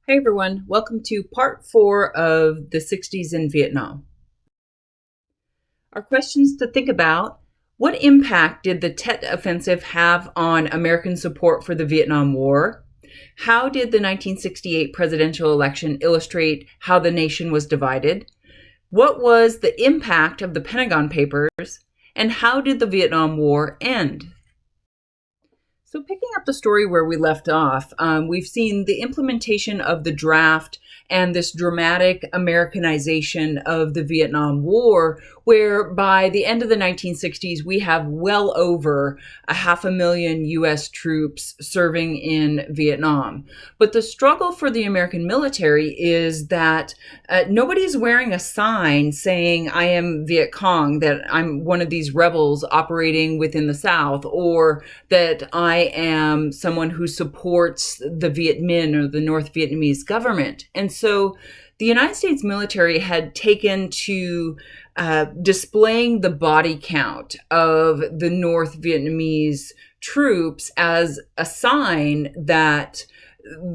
Hey everyone, welcome to part 4 of the 60s in Vietnam. Our questions to think about: what impact did the Tet Offensive have on American support for the Vietnam War? How did the 1968 presidential election illustrate how the nation was divided? What was the impact of the Pentagon Papers? And how did the Vietnam War end? So picking up the story where we left off, we've seen the implementation of the draft and this dramatic Americanization of the Vietnam War, where by the end of the 1960s, we have well over 500,000 U.S. troops serving in Vietnam. But the struggle for the American military is that nobody's wearing a sign saying, I am Viet Cong, that I'm one of these rebels operating within the South, or that I am someone who supports the Viet Minh or the North Vietnamese government. And so the United States military had taken to displaying the body count of the North Vietnamese troops as a sign that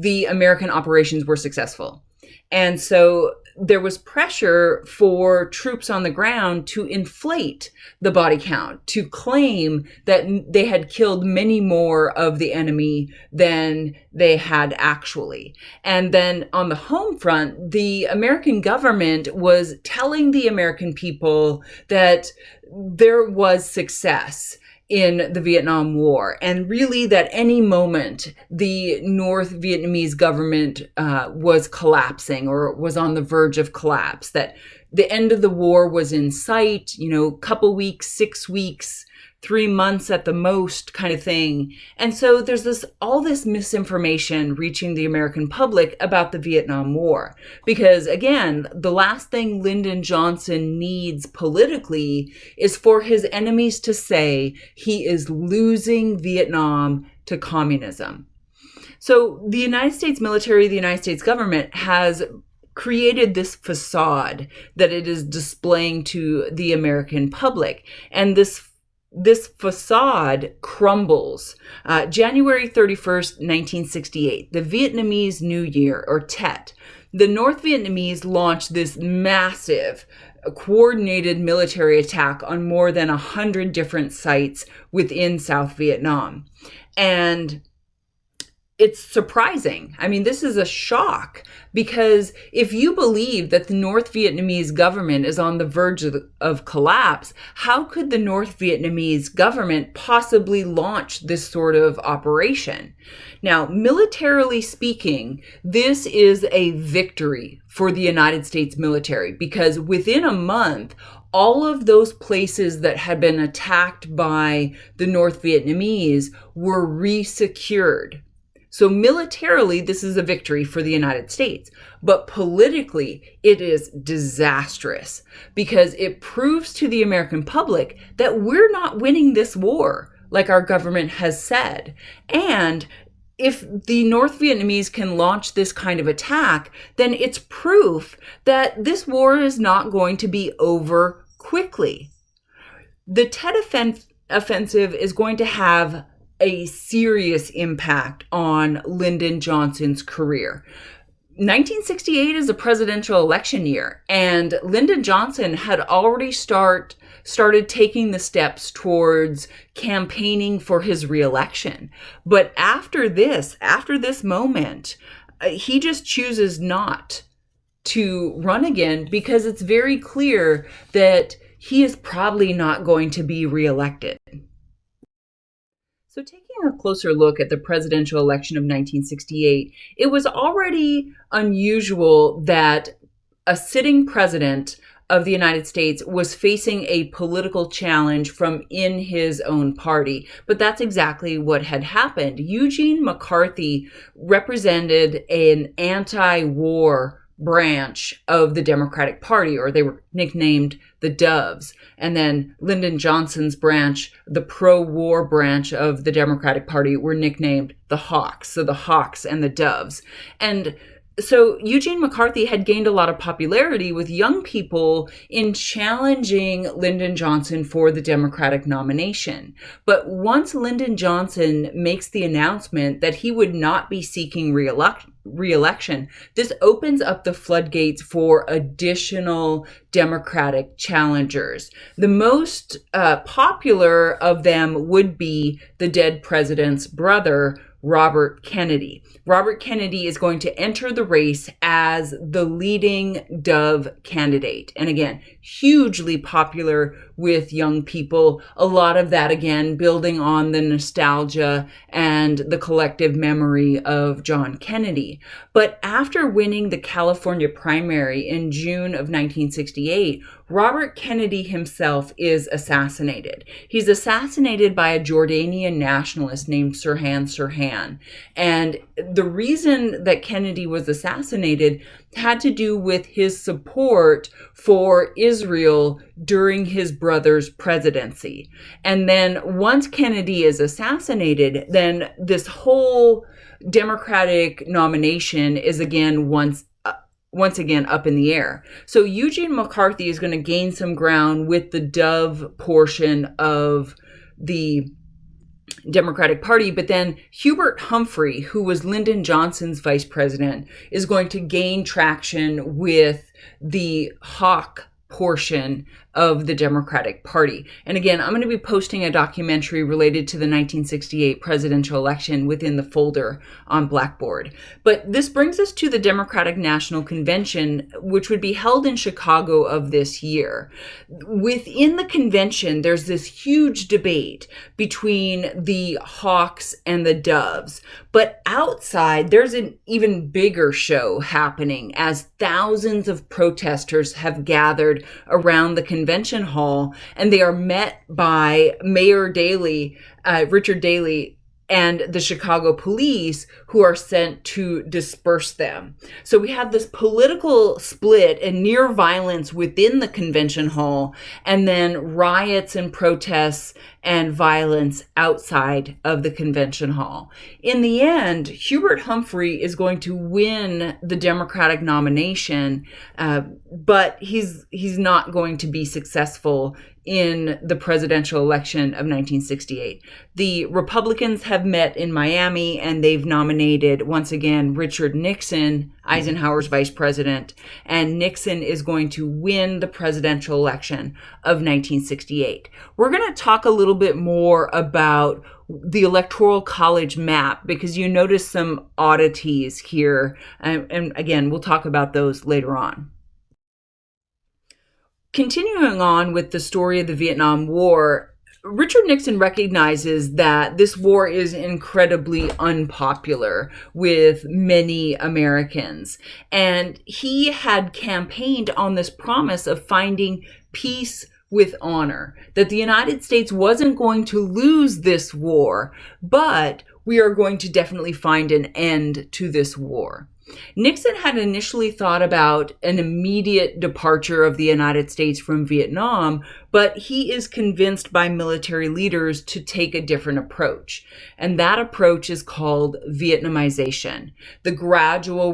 the American operations were successful. And so there was pressure for troops on the ground to inflate the body count, to claim that they had killed many more of the enemy than they had actually. And then on the home front, the American government was telling the American people that there was success in the Vietnam War, and really that any moment the North Vietnamese government was collapsing or was on the verge of collapse, that the end of the war was in sight, couple weeks, 6 weeks, 3 months at the most kind of thing. And so there's all this misinformation reaching the American public about the Vietnam War. Because again, the last thing Lyndon Johnson needs politically is for his enemies to say he is losing Vietnam to communism. So the United States military, the United States government has created this facade that it is displaying to the American public. And this facade crumbles. January 31st, 1968, the Vietnamese New Year, or Tet, the North Vietnamese launched this massive coordinated military attack on more than 100 different sites within South Vietnam. And it's surprising. I mean, this is a shock, because if you believe that the North Vietnamese government is on the verge of collapse, how could the North Vietnamese government possibly launch this sort of operation? Now, militarily speaking, this is a victory for the United States military, because within a month, all of those places that had been attacked by the North Vietnamese were re-secured. So militarily, this is a victory for the United States, but politically, it is disastrous, because it proves to the American public that we're not winning this war like our government has said. And if the North Vietnamese can launch this kind of attack, then it's proof that this war is not going to be over quickly. The Tet Offensive is going to have a serious impact on Lyndon Johnson's career. 1968 is a presidential election year, and Lyndon Johnson had already started taking the steps towards campaigning for his reelection. But after this moment, he just chooses not to run again, because it's very clear that he is probably not going to be reelected. So taking a closer look at the presidential election of 1968, it was already unusual that a sitting president of the United States was facing a political challenge from in his own party. But that's exactly what had happened. Eugene McCarthy represented an anti-war branch of the Democratic Party, or they were nicknamed the Doves. And then Lyndon Johnson's branch, the pro-war branch of the Democratic Party, were nicknamed the Hawks. So the Hawks and the Doves. And so Eugene McCarthy had gained a lot of popularity with young people in challenging Lyndon Johnson for the Democratic nomination. But once Lyndon Johnson makes the announcement that he would not be seeking re-election, this opens up the floodgates for additional Democratic challengers. The most popular of them would be the dead president's brother, Robert Kennedy. Robert Kennedy is going to enter the race as the leading Dove candidate. And again, hugely popular with young people. A lot of that, again, building on the nostalgia and the collective memory of John Kennedy. But after winning the California primary in June of 1968, Robert Kennedy himself is assassinated. He's assassinated by a Jordanian nationalist named Sirhan Sirhan. And the reason that Kennedy was assassinated had to do with his support for Israel during his brother's presidency. And then once Kennedy is assassinated, then this whole Democratic nomination is again once again up in the air. So Eugene McCarthy is going to gain some ground with the Dove portion of the Democratic Party, but then Hubert Humphrey, who was Lyndon Johnson's vice president, is going to gain traction with the Hawk portion of the Democratic Party. And again, I'm going to be posting a documentary related to the 1968 presidential election within the folder on Blackboard. But this brings us to the Democratic National Convention, which would be held in Chicago of this year. Within the convention, there's this huge debate between the Hawks and the Doves. But outside, there's an even bigger show happening as thousands of protesters have gathered around the convention hall, and they are met by Mayor Daley, Richard Daley, and the Chicago police, who are sent to disperse them. So we have this political split and near violence within the convention hall, and then riots and protests and violence outside of the convention hall. In the end, Hubert Humphrey is going to win the Democratic nomination, but he's not going to be successful in the presidential election of 1968. The Republicans have met in Miami, and they've nominated, once again, Richard Nixon, Eisenhower's vice president, and Nixon is going to win the presidential election of 1968. We're going to talk a little bit more about the Electoral College map, because you notice some oddities here, and again, we'll talk about those later on. Continuing on with the story of the Vietnam War, Richard Nixon recognizes that this war is incredibly unpopular with many Americans. And he had campaigned on this promise of finding peace with honor, that the United States wasn't going to lose this war, but we are going to definitely find an end to this war. Nixon had initially thought about an immediate departure of the United States from Vietnam, but he is convinced by military leaders to take a different approach. And that approach is called Vietnamization, the gradual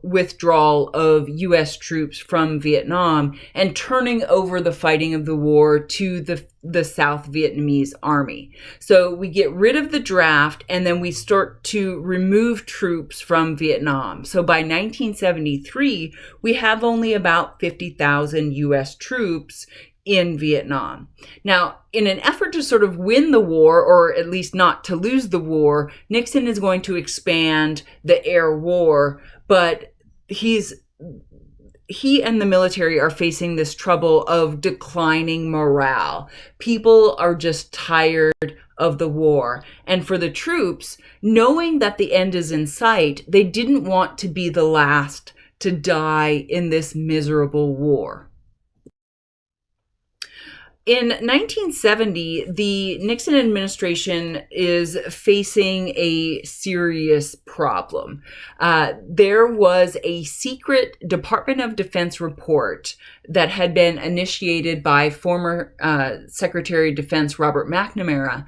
withdrawal of U.S. troops from Vietnam and turning over the fighting of the war to the South Vietnamese army. So we get rid of the draft, and then we start to remove troops from Vietnam. So by 1973, we have only about 50,000 U.S. troops in Vietnam. Now, in an effort to sort of win the war, or at least not to lose the war, Nixon is going to expand the air war, but he and the military are facing this trouble of declining morale. People are just tired of the war. And for the troops, knowing that the end is in sight, they didn't want to be the last to die in this miserable war. In 1970, the Nixon administration is facing a serious problem. There was a secret Department of Defense report that had been initiated by former Secretary of Defense Robert McNamara,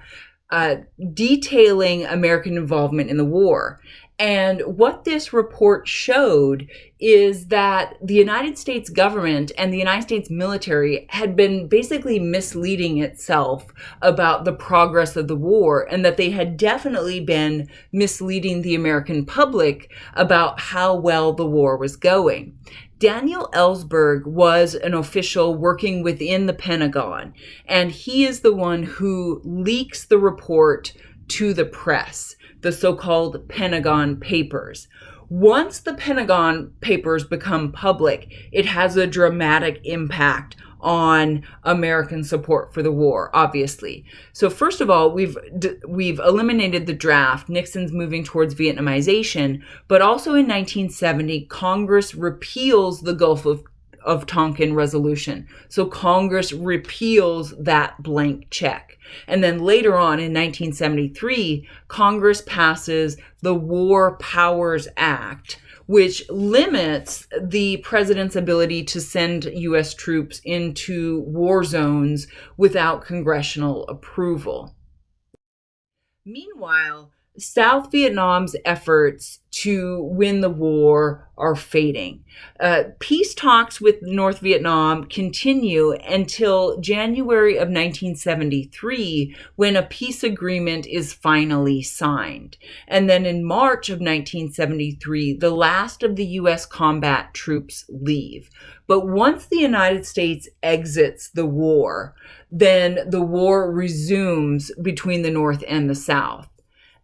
detailing American involvement in the war. And what this report showed is that the United States government and the United States military had been basically misleading itself about the progress of the war, and that they had definitely been misleading the American public about how well the war was going. Daniel Ellsberg was an official working within the Pentagon, and he is the one who leaks the report to the press, the so-called Pentagon Papers. Once the Pentagon Papers become public, it has a dramatic impact on American support for the war, obviously. So first of all, we've eliminated the draft. Nixon's moving towards Vietnamization, but also in 1970, Congress repeals the Gulf of Tonkin resolution. So Congress repeals that blank check. And then later on in 1973, Congress passes the War Powers Act, which limits the president's ability to send U.S. troops into war zones without congressional approval. Meanwhile, South Vietnam's efforts to win the war are fading. Peace talks with North Vietnam continue until January of 1973, when a peace agreement is finally signed. And then in March of 1973, the last of the U.S. combat troops leave. But once the United States exits the war, then the war resumes between the North and the South.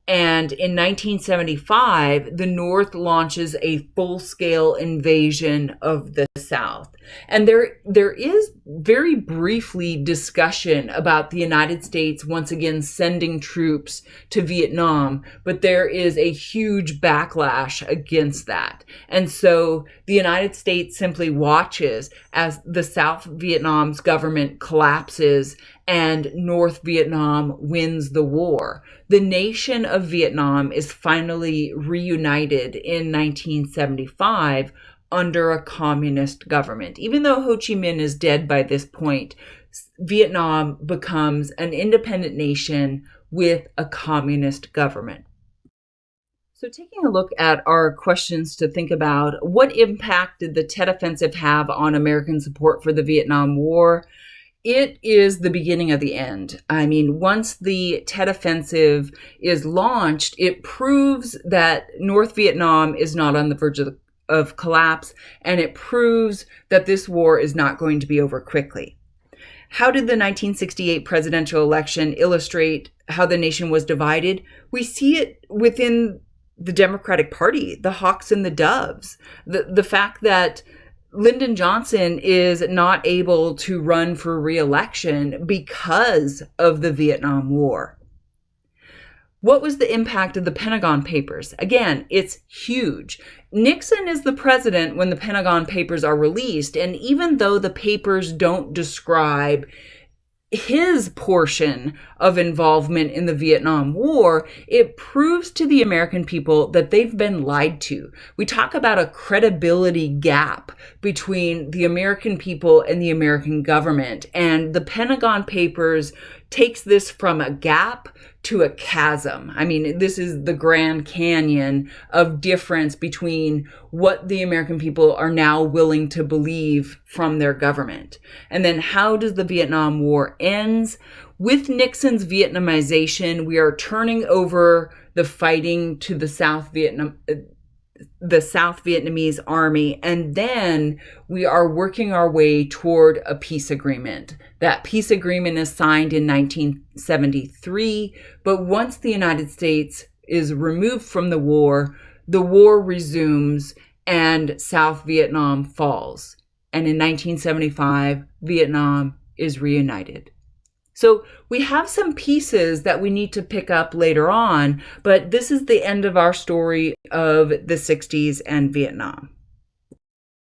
And in 1975, the North launches a full-scale invasion of the South. And there is very briefly discussion about the United States once again sending troops to Vietnam, but there is a huge backlash against that. And so the United States simply watches as the South Vietnam's government collapses and North Vietnam wins the war. The nation of Vietnam is finally reunited in 1975 under a communist government. Even though Ho Chi Minh is dead by this point, Vietnam becomes an independent nation with a communist government. So taking a look at our questions to think about, what impact did the Tet Offensive have on American support for the Vietnam War? It is the beginning of the end. I mean, once the Tet Offensive is launched, it proves that North Vietnam is not on the verge of collapse, and it proves that this war is not going to be over quickly. How did the 1968 presidential election illustrate how the nation was divided? We see it within the Democratic Party, the hawks and the doves. The fact that Lyndon Johnson is not able to run for re-election because of the Vietnam War. What was the impact of the Pentagon Papers? Again, it's huge. Nixon is the president when the Pentagon Papers are released, and even though the papers don't describe his portion of involvement in the Vietnam War, it proves to the American people that they've been lied to. We talk about a credibility gap between the American people and the American government, and the Pentagon Papers takes this from a gap to a chasm. I mean, this is the Grand Canyon of difference between what the American people are now willing to believe from their government. And then how does the Vietnam War ends? With Nixon's Vietnamization, we are turning over the fighting to the South Vietnamese army, and then we are working our way toward a peace agreement. That peace agreement is signed in 1973, but once the United States is removed from the war resumes and South Vietnam falls. And in 1975, Vietnam is reunited. So we have some pieces that we need to pick up later on, but this is the end of our story of the 60s and Vietnam.